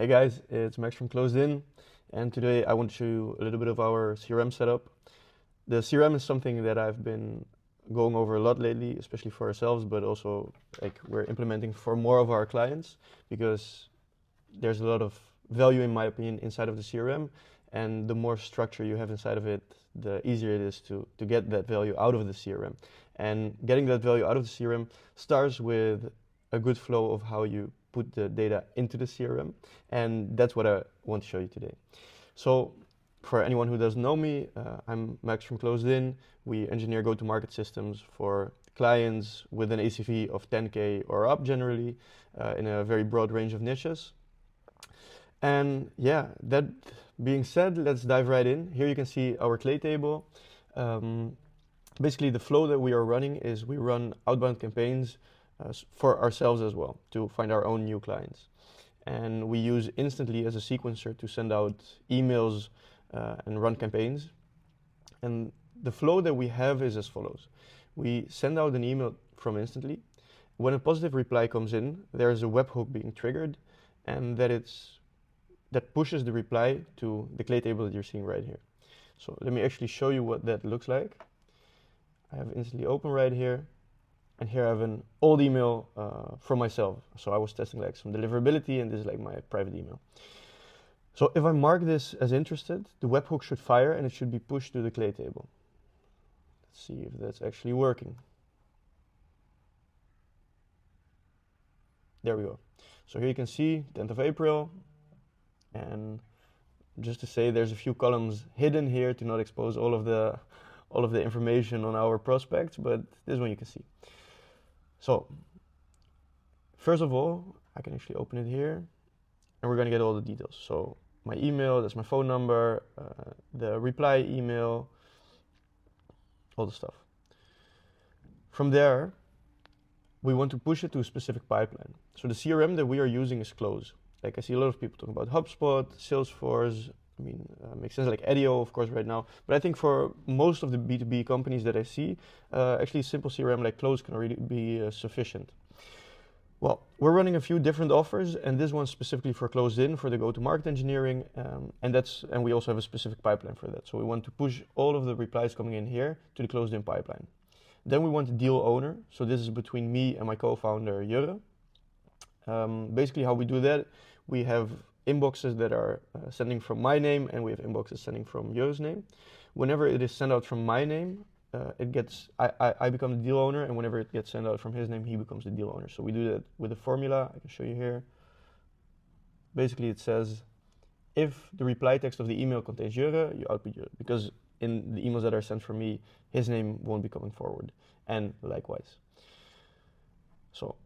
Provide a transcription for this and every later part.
Hey guys, it's Max from Closed In, and today I want to show you a little bit of our CRM setup. The CRM is something that I've been going over a lot lately, especially for ourselves, but also like we're implementing for more of our clients because there's a lot of value, in my opinion, inside of the CRM, and the more structure you have inside of it, the easier it is to get that value out of the CRM. And getting that value out of the CRM starts with a good flow of how you put the data into the CRM, and that's what I want to show you today. So for anyone who doesn't know me, I'm Max from Closed In. We engineer go-to-market systems for clients with an ACV of 10K or up generally, in a very broad range of niches. And yeah, that being said, let's dive right in. Here you can see our clay table. Basically the flow that we are running is we run outbound campaigns for ourselves as well to find our own new clients. And we use Instantly as a sequencer to send out emails and run campaigns. And the flow that we have is as follows. We send out an email from Instantly. When a positive reply comes in, there's a webhook being triggered, and that pushes the reply to the clay table that you're seeing right here. So let me actually show you what that looks like. I have Instantly open right here. And here I have an old email from myself. So I was testing like some deliverability, and this is like my private email. So if I mark this as interested, the webhook should fire and it should be pushed to the clay table. Let's see if that's actually working. There we go. So here you can see 10th of April. And just to say, there's a few columns hidden here to not expose all of the information on our prospects, but this one you can see. So, first of all, I can actually open it here, and we're going to get all the details. So, my email, that's my phone number, the reply email, all the stuff. From there, we want to push it to a specific pipeline. So, the CRM that we are using is Close. Like I see a lot of people talking about HubSpot, Salesforce. I mean, makes sense, like Edio, of course, right now. But I think for most of the B2B companies that I see, actually simple CRM like Close can already be sufficient. Well, we're running a few different offers, and this one's specifically for Closed In, for the go-to-market engineering, and we also have a specific pipeline for that. So we want to push all of the replies coming in here to the Closed In pipeline. Then we want a deal owner. So this is between me and my co-founder, Jurre. Basically how we do that, we have inboxes that are sending from my name, and we have inboxes sending from Jurre's name. Whenever it is sent out from my name, I become the deal owner, and whenever it gets sent out from his name, he becomes the deal owner. So we do that with a formula. I can show you here. Basically it says, if the reply text of the email contains Jurre, you output Jurre, because in the emails that are sent from me, his name won't be coming forward, and likewise. So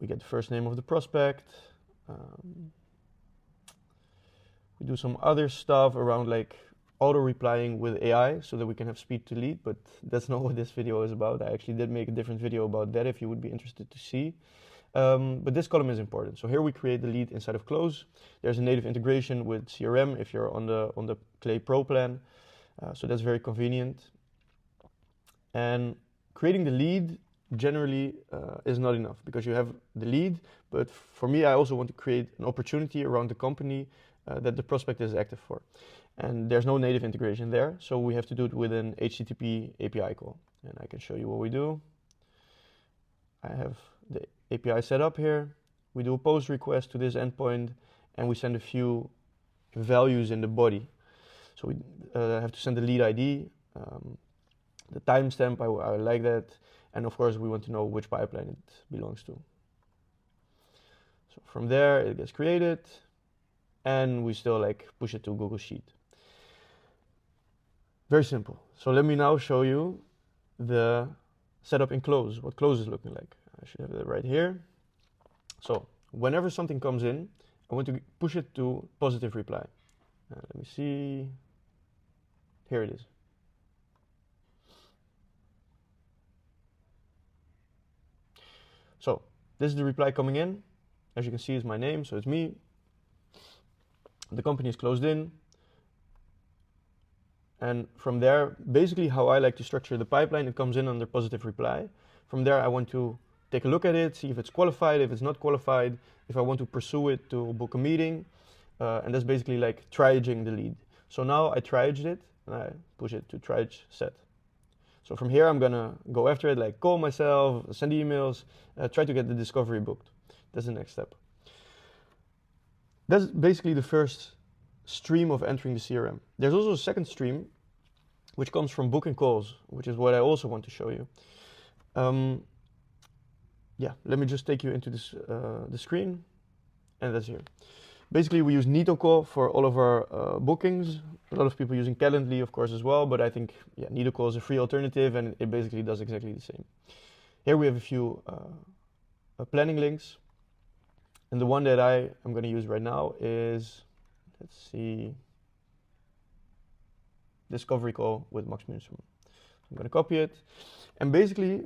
we get the first name of the prospect. We do some other stuff around like auto-replying with AI so that we can have speed to lead, but that's not what this video is about. I actually did make a different video about that if you would be interested to see. But this column is important. So here we create the lead inside of Close. There's a native integration with CRM if you're on the Clay Pro plan. So that's very convenient. And creating the lead generally is not enough, because you have the lead, but for me I also want to create an opportunity around the company that the prospect is active for, and there's no native integration there, so we have to do it with an HTTP API call, and I can show you what we do. I have the API set up here. We do a post request to this endpoint, and we send a few values in the body. So we have to send the lead ID, the timestamp, I like that. And of course, we want to know which pipeline it belongs to. So from there, it gets created, and we still like push it to Google Sheet. Very simple. So let me now show you the setup in Close, what Close is looking like. I should have that right here. So whenever something comes in, I want to push it to positive reply. Let me see. Here it is. So this is the reply coming in. As you can see, it's my name, so it's me. The company is Closed In. And from there, basically how I like to structure the pipeline, it comes in under positive reply. From there, I want to take a look at it, see if it's qualified, if it's not qualified, if I want to pursue it to book a meeting, and that's basically like triaging the lead. So now I triaged it, and I push it to triage set. So from here, I'm gonna go after it, like call myself, send emails, try to get the discovery booked. That's the next step. That's basically the first stream of entering the CRM. There's also a second stream, which comes from booking calls, which is what I also want to show you. Yeah, let me just take you into this, the screen, and that's here. Basically, we use NeetoCal for all of our bookings. A lot of people using Calendly, of course, as well, but I think NeetoCal is a free alternative, and it basically does exactly the same. Here we have a few planning links, and the one that I am going to use right now is, let's see, discovery call with Max Munsterman. I'm going to copy it, and basically,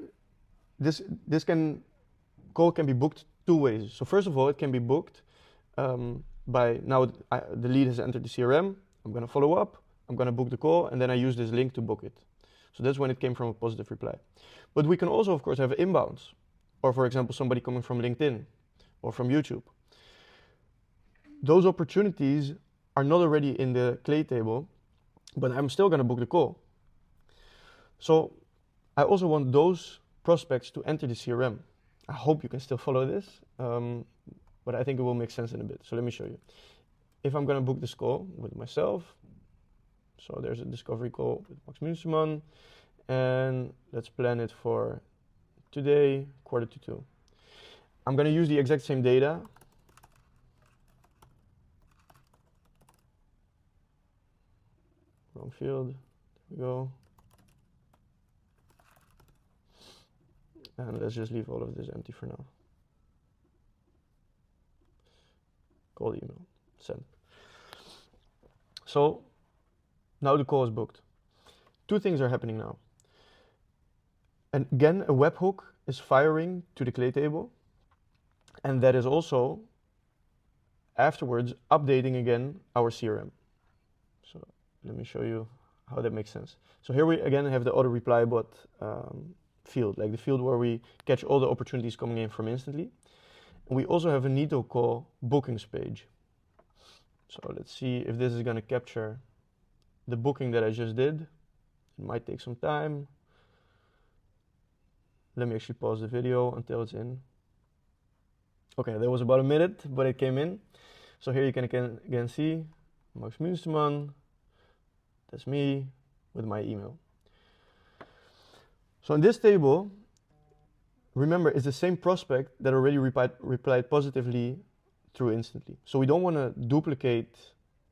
this call can be booked two ways. So first of all, it can be booked by now the lead has entered the CRM. I'm going to follow up. I'm going to book the call, and then I use this link to book it. So that's when it came from a positive reply. But we can also, of course, have inbounds, or for example, somebody coming from LinkedIn or from YouTube. Those opportunities are not already in the clay table, but I'm still going to book the call. So I also want those prospects to enter the CRM. I hope you can still follow this, but I think it will make sense in a bit. So let me show you. If I'm going to book this call with myself, so there's a discovery call with Max Munsterman, and let's plan it for today, 1:45. I'm going to use the exact same data. Wrong field. There we go. And let's just leave all of this empty for now. Call the email, send. So now the call is booked. Two things are happening now. And again, a webhook is firing to the clay table, and that is also afterwards updating again our CRM. So let me show you how that makes sense. So here we again have the auto reply bot field, like the field where we catch all the opportunities coming in from instantly. And we also have a NeetoCal bookings page. So let's see if this is going to capture the booking that I just did. It might take some time. Let me actually pause the video until it's in. Okay, that was about a minute, but it came in. So here you can again see Max Munsterman. That's me with my email. So in this table, remember, it's the same prospect that already replied positively through instantly. So we don't want to duplicate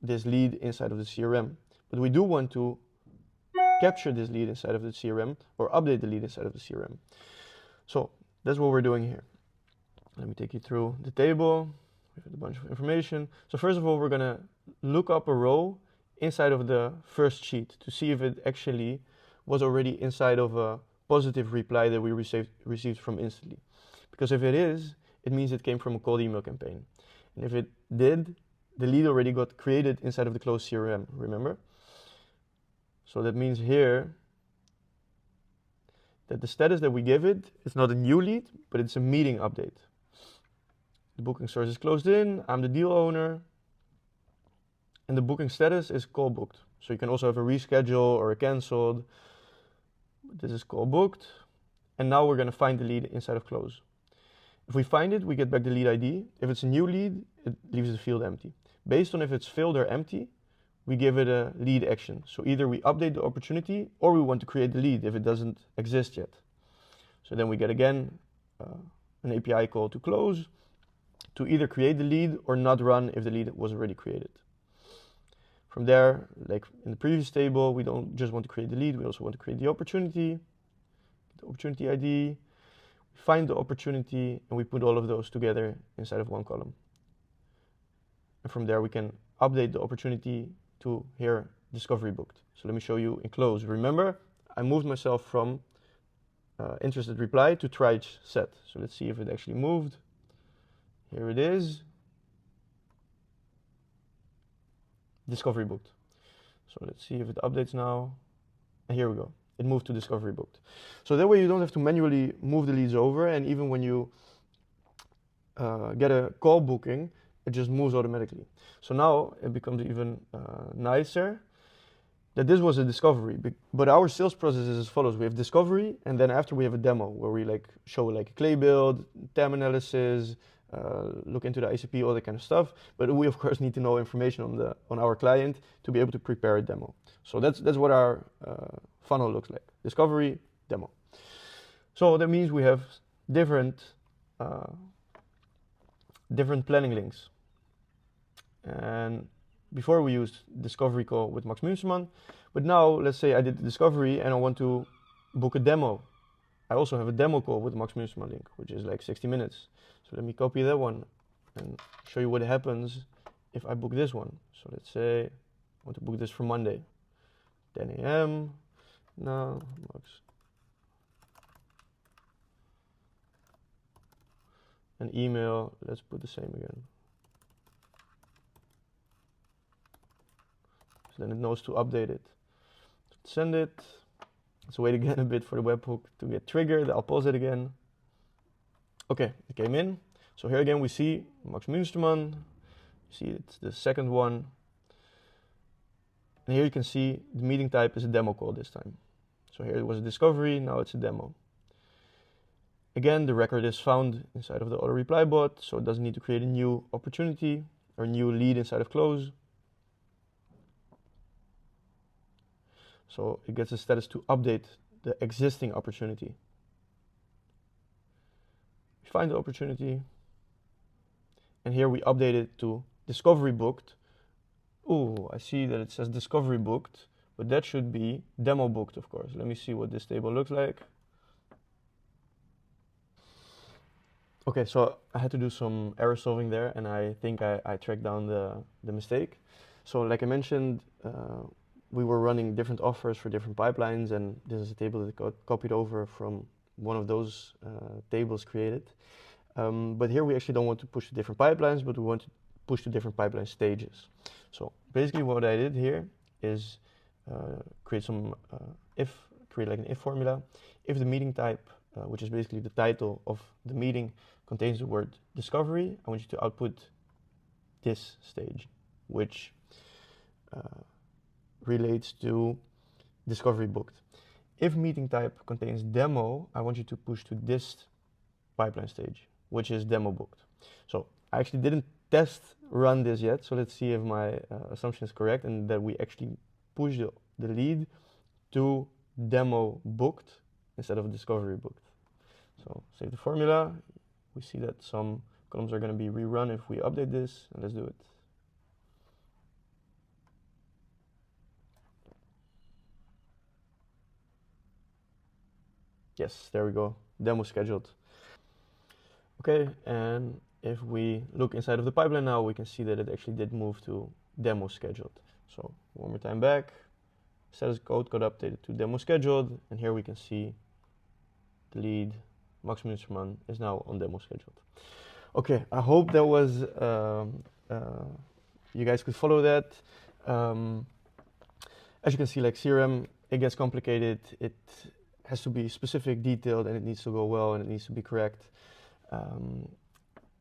this lead inside of the CRM, but we do want to capture this lead inside of the CRM or update the lead inside of the CRM. So that's what we're doing here. Let me take you through the table. We have a bunch of information. So first of all, we're going to look up a row inside of the first sheet to see if it actually was already inside of a positive reply that we received from instantly. Because if it is, it means it came from a cold email campaign. And if it did, the lead already got created inside of the closed CRM, remember? So that means here that the status that we give it is not a new lead, but it's a meeting update. The booking source is closed in, I'm the deal owner, and the booking status is call booked. So you can also have a reschedule or a canceled. This is call booked, and now we're going to find the lead inside of close. If we find it, we get back the lead ID. If it's a new lead, it leaves the field empty. Based on if it's filled or empty, we give it a lead action. So either we update the opportunity or we want to create the lead if it doesn't exist yet. So then we get again an API call to close to either create the lead or not run if the lead was already created. From there, like in the previous table, we don't just want to create the lead, we also want to create the opportunity ID, find the opportunity, and we put all of those together inside of one column. And from there, we can update the opportunity to here, discovery booked. So let me show you in close. Remember, I moved myself from interested reply to triage set. So let's see if it actually moved. Here it is. Discovery booked. So let's see if it updates now. And here we go. it moved to discovery booked. So that way you don't have to manually move the leads over, and even when you get a call booking, it just moves automatically. So now it becomes even nicer that this was a discovery, but our sales process is as follows. We have discovery, and then after we have a demo where we like show like a clay build, TAM analysis, look into the ICP, all that kind of stuff. But we of course need to know information on our client to be able to prepare a demo. So that's what our funnel looks like: discovery, demo. So that means we have different planning links. And before we used discovery call with Max Munsterman, but now let's say I did the discovery and I want to book a demo. I also have a demo call with Max Munsterman link, which is like 60 minutes. So let me copy that one and show you what happens if I book this one. So let's say I want to book this for Monday, 10 a.m. Now, Max. An email, let's put the same again. So then it knows to update it. Send it. Let's wait again a bit for the webhook to get triggered. I'll pause it again. Okay, it came in. So here again we see Max Munsterman. See it's the second one. And here you can see the meeting type is a demo call this time. So here it was a discovery, now it's a demo. Again, the record is found inside of the auto reply bot, so it doesn't need to create a new opportunity or new lead inside of close. So it gets a status to update the existing opportunity. We find the opportunity, and here we update it to discovery booked. Oh, I see that it says discovery booked, but that should be demo booked, of course. Let me see what this table looks like. Okay, so I had to do some error solving there, and I think I tracked down the mistake. So like I mentioned, we were running different offers for different pipelines, and this is a table that got copied over from one of those tables created. But here we actually don't want to push to different pipelines, but we want to push to different pipeline stages. So basically what I did here is create like an if formula. If the meeting type, which is basically the title of the meeting, contains the word discovery, I want you to output this stage, which relates to discovery booked. If meeting type contains demo, I want you to push to this pipeline stage, which is demo booked. So I actually didn't test run this yet, so let's see if my assumption is correct and that we actually push the lead to demo booked instead of discovery booked. So save the formula. We see that some columns are going to be rerun if we update this, and let's do it. Yes, there we go, demo scheduled. Okay, and if we look inside of the pipeline now, we can see that it actually did move to demo scheduled. So one more time back, status code got updated to demo scheduled, and here we can see the lead, Max Munsterman, is now on demo scheduled. Okay, I hope that was, you guys could follow that. As you can see, like CRM, it gets complicated. It has to be specific, detailed, and it needs to go well, and it needs to be correct.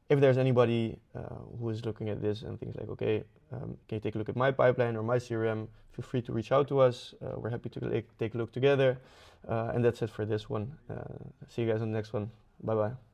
If there's anybody who is looking at this and thinks like, okay, can you take a look at my pipeline or my CRM, feel free to reach out to us. We're happy to take a look together. And that's it for this one. See you guys on the next one. Bye-bye.